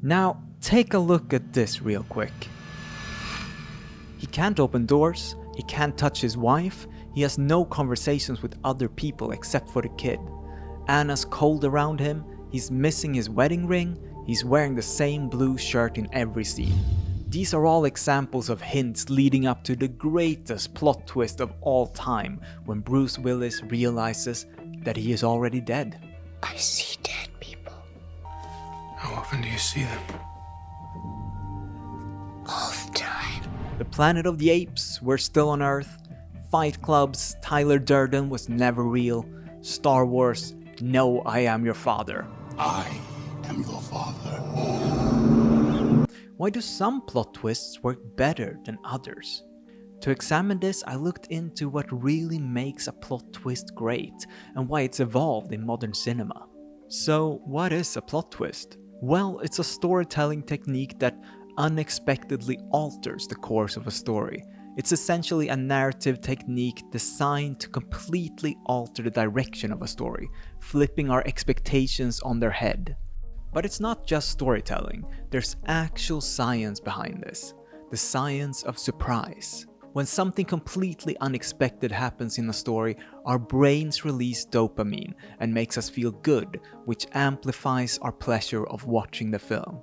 Now, take a look at this real quick. He can't open doors, he can't touch his wife, he has no conversations with other people except for the kid. Anna's cold around him, he's missing his wedding ring, he's wearing the same blue shirt in every scene. These are all examples of hints leading up to the greatest plot twist of all time when Bruce Willis realizes that he is already dead. I see dead people. How often do you see them? All the time. The Planet of the Apes, We're Still on Earth, Fight Club's Tyler Durden Was Never Real, Star Wars, No, I Am Your Father. I am your father. Why do some plot twists work better than others? To examine this, I looked into what really makes a plot twist great and why it's evolved in modern cinema. So, what is a plot twist? Well, it's a storytelling technique that unexpectedly alters the course of a story. It's essentially a narrative technique designed to completely alter the direction of a story, flipping our expectations on their head. But it's not just storytelling, there's actual science behind this. The science of surprise. When something completely unexpected happens in a story, our brains release dopamine and makes us feel good, which amplifies our pleasure of watching the film.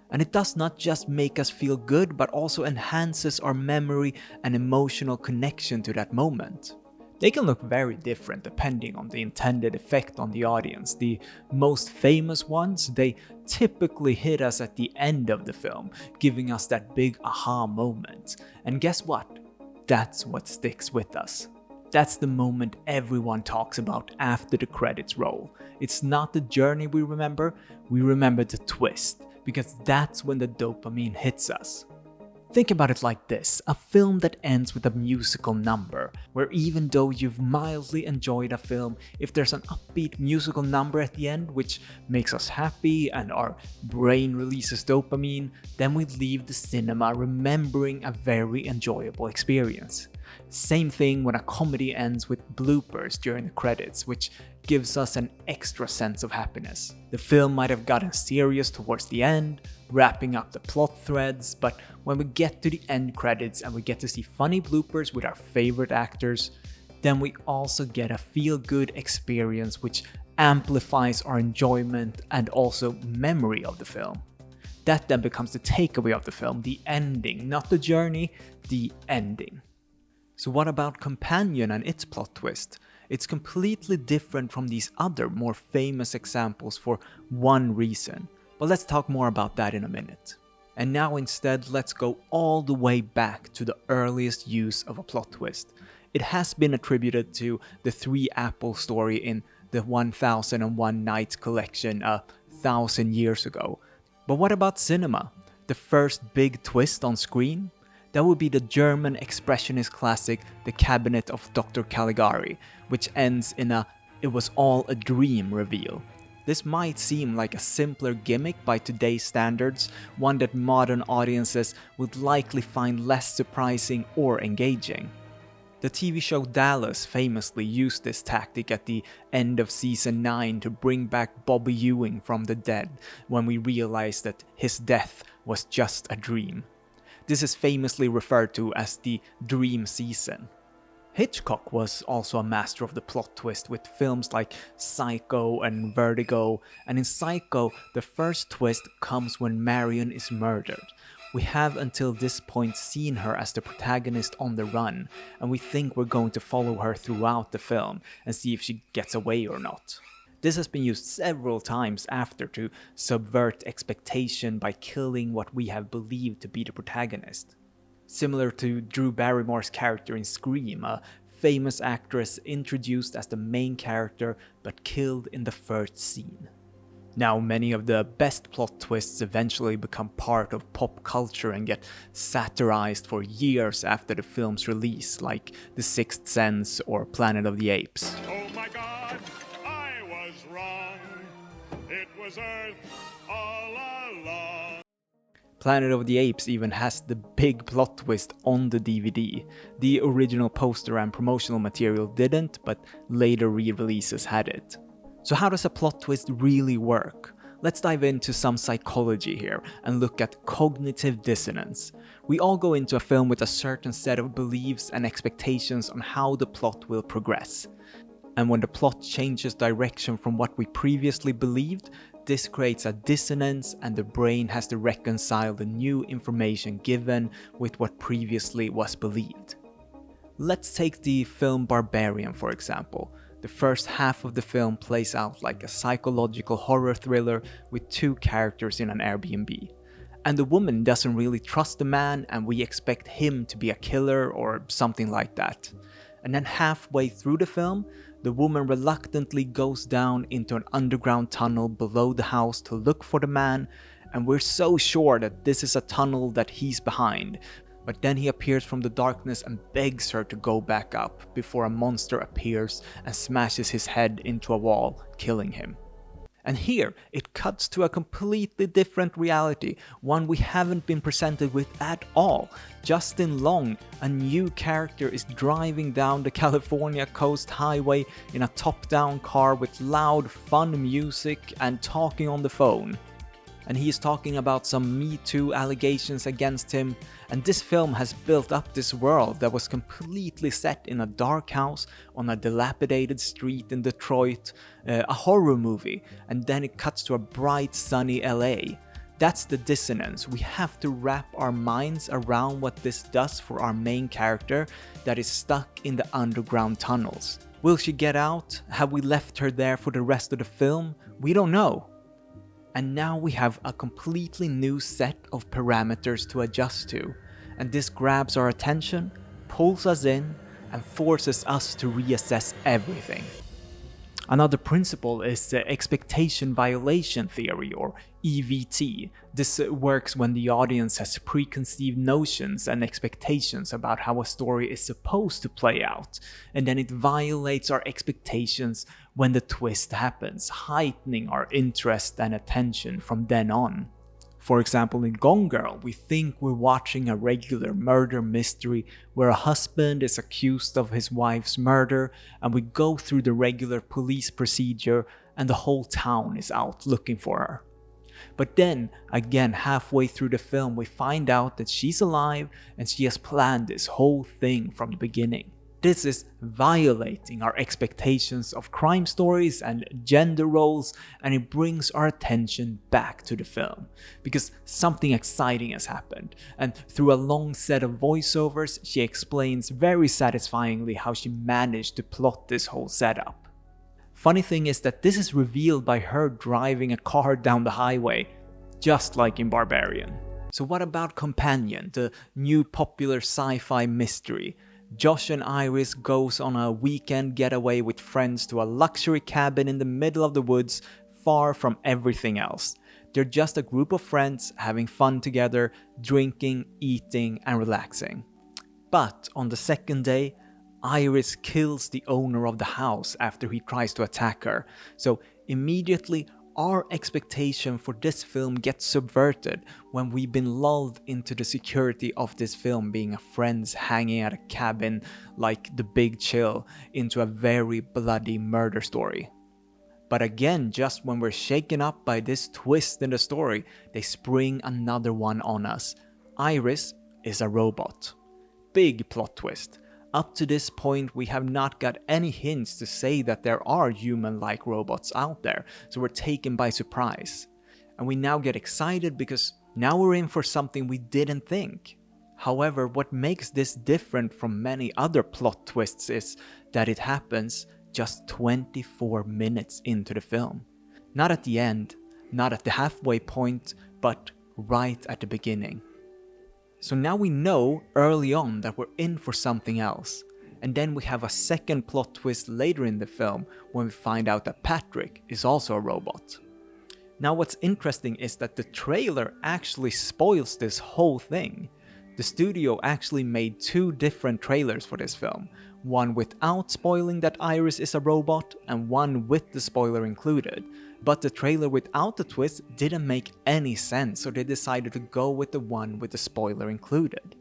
And it does not just make us feel good, but also enhances our memory and emotional connection to that moment. They can look very different depending on the intended effect on the audience. The most famous ones, they typically hit us at the end of the film, giving us that big aha moment. And guess what? That's what sticks with us. That's the moment everyone talks about after the credits roll. It's not the journey we remember the twist, because that's when the dopamine hits us. Think about it like this, a film that ends with a musical number, where even though you've mildly enjoyed a film, if there's an upbeat musical number at the end which makes us happy and our brain releases dopamine, then we leave the cinema remembering a very enjoyable experience. Same thing when a comedy ends with bloopers during the credits, which gives us an extra sense of happiness. The film might have gotten serious towards the end, wrapping up the plot threads, but when we get to the end credits and we get to see funny bloopers with our favorite actors, then we also get a feel-good experience which amplifies our enjoyment and also memory of the film. That then becomes the takeaway of the film, the ending, not the journey, the ending. So what about Companion and its plot twist? It's completely different from these other more famous examples for one reason, but let's talk more about that in a minute. And now instead, let's go all the way back to the earliest use of a plot twist. It has been attributed to the Three Apples story in the 1001 Nights collection 1,000 years ago. But what about cinema? The first big twist on screen? That would be the German expressionist classic The Cabinet of Dr. Caligari, which ends in a "it was all a dream" reveal. This might seem like a simpler gimmick by today's standards, one that modern audiences would likely find less surprising or engaging. The TV show Dallas famously used this tactic at the end of season 9 to bring back Bobby Ewing from the dead when we realized that his death was just a dream. This is famously referred to as the dream season. Hitchcock was also a master of the plot twist with films like Psycho and Vertigo, and in Psycho, the first twist comes when Marion is murdered. We have until this point seen her as the protagonist on the run, and we think we're going to follow her throughout the film and see if she gets away or not. This has been used several times after to subvert expectation by killing what we have believed to be the protagonist. Similar to Drew Barrymore's character in Scream, a famous actress introduced as the main character but killed in the first scene. Now, many of the best plot twists eventually become part of pop culture and get satirized for years after the film's release, like The Sixth Sense or Planet of the Apes. Oh my God, I was wrong. It was Earth all along. Planet of the Apes even has the big plot twist on the DVD. The original poster and promotional material didn't, but later re-releases had it. So how does a plot twist really work? Let's dive into some psychology here and look at cognitive dissonance. We all go into a film with a certain set of beliefs and expectations on how the plot will progress. And when the plot changes direction from what we previously believed, this creates a dissonance and the brain has to reconcile the new information given with what previously was believed. Let's take the film Barbarian for example. The first half of the film plays out like a psychological horror thriller with two characters in an Airbnb. And the woman doesn't really trust the man and we expect him to be a killer or something like that. And then halfway through the film, the woman reluctantly goes down into an underground tunnel below the house to look for the man, and we're so sure that this is a tunnel that he's behind. But then he appears from the darkness and begs her to go back up before a monster appears and smashes his head into a wall, killing him. And here, it cuts to a completely different reality, one we haven't been presented with at all. Justin Long, a new character, is driving down the California Coast Highway in a top-down car with loud, fun music and talking on the phone. And he is talking about some Me Too allegations against him, and this film has built up this world that was completely set in a dark house on a dilapidated street in Detroit, a horror movie, and then it cuts to a bright sunny LA. That's the dissonance. We have to wrap our minds around what this does for our main character that is stuck in the underground tunnels. Will she get out? Have we left her there for the rest of the film? We don't know. And now we have a completely new set of parameters to adjust to, and this grabs our attention, pulls us in, and forces us to reassess everything. Another principle is the expectation violation theory, or EVT. This works when the audience has preconceived notions and expectations about how a story is supposed to play out, and then it violates our expectations when the twist happens, heightening our interest and attention from then on. For example, in Gone Girl, we think we're watching a regular murder mystery where a husband is accused of his wife's murder, and we go through the regular police procedure and the whole town is out looking for her. But then, again halfway through the film, we find out that she's alive and she has planned this whole thing from the beginning. This is violating our expectations of crime stories and gender roles, and it brings our attention back to the film because something exciting has happened, and through a long set of voiceovers she explains very satisfyingly how she managed to plot this whole setup. Funny thing is that this is revealed by her driving a car down the highway, just like in Barbarian. So what about Companion, the new popular sci-fi mystery? Josh and Iris goes on a weekend getaway with friends to a luxury cabin in the middle of the woods, far from everything else. They're just a group of friends having fun together, drinking, eating, and relaxing. But on the second day, Iris kills the owner of the house after he tries to attack her. So immediately, our expectation for this film gets subverted when we've been lulled into the security of this film being a friends hanging at a cabin like The Big Chill into a very bloody murder story. But again, just when we're shaken up by this twist in the story, they spring another one on us. Iris is a robot. Big plot twist. Up to this point, we have not got any hints to say that there are human-like robots out there, so we're taken by surprise. And we now get excited because now we're in for something we didn't think. However, what makes this different from many other plot twists is that it happens just 24 minutes into the film. Not at the end, not at the halfway point, but right at the beginning. So now we know early on that we're in for something else. And then we have a second plot twist later in the film when we find out that Patrick is also a robot. Now what's interesting is that the trailer actually spoils this whole thing. The studio actually made two different trailers for this film, one without spoiling that Iris is a robot and one with the spoiler included. But the trailer without the twist didn't make any sense, so they decided to go with the one with the spoiler included.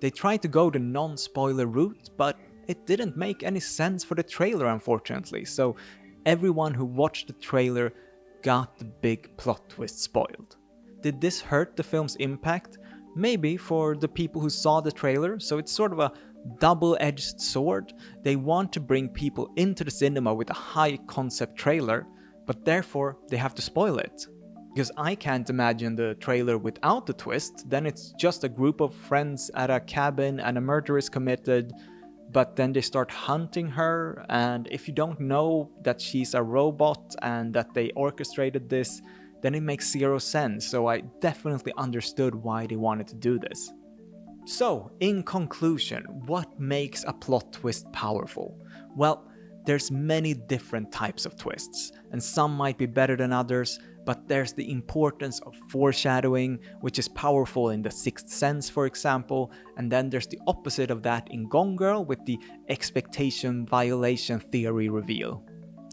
They tried to go the non-spoiler route, but it didn't make any sense for the trailer unfortunately, so everyone who watched the trailer got the big plot twist spoiled. Did this hurt the film's impact? Maybe for the people who saw the trailer, so it's sort of a double-edged sword. They want to bring people into the cinema with a high-concept trailer, but therefore they have to spoil it. Because I can't imagine the trailer without the twist, then it's just a group of friends at a cabin and a murder is committed, but then they start hunting her, and if you don't know that she's a robot and that they orchestrated this, then it makes zero sense, so I definitely understood why they wanted to do this. So, in conclusion, what makes a plot twist powerful? Well, there's many different types of twists, and some might be better than others, but there's the importance of foreshadowing, which is powerful in The Sixth Sense, for example, and then there's the opposite of that in Gone Girl with the expectation violation theory reveal.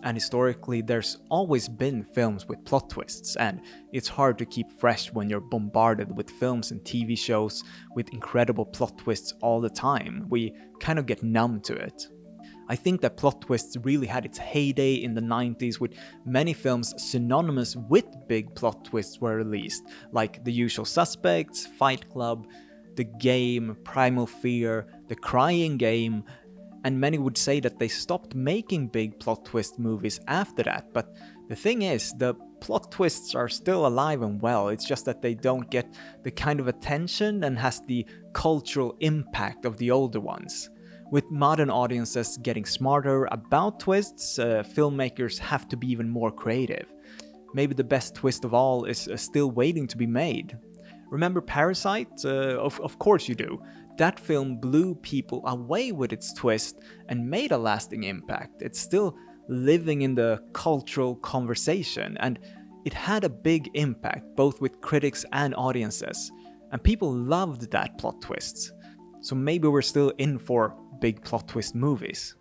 And historically, there's always been films with plot twists, and it's hard to keep fresh when you're bombarded with films and TV shows with incredible plot twists all the time. We kind of get numb to it. I think that plot twists really had its heyday in the 90s, with many films synonymous with big plot twists were released, like The Usual Suspects, Fight Club, The Game, Primal Fear, The Crying Game, and many would say that they stopped making big plot twist movies after that, but the thing is, the plot twists are still alive and well, it's just that they don't get the kind of attention and has the cultural impact of the older ones. With modern audiences getting smarter about twists, filmmakers have to be even more creative. Maybe the best twist of all is still waiting to be made. Remember Parasite? Of course you do. That film blew people away with its twist and made a lasting impact. It's still living in the cultural conversation, and it had a big impact both with critics and audiences. And people loved that plot twist. So maybe we're still in for big plot twist movies.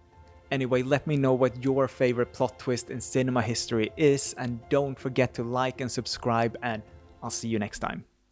Anyway, let me know what your favorite plot twist in cinema history is, and don't forget to like and subscribe, and I'll see you next time.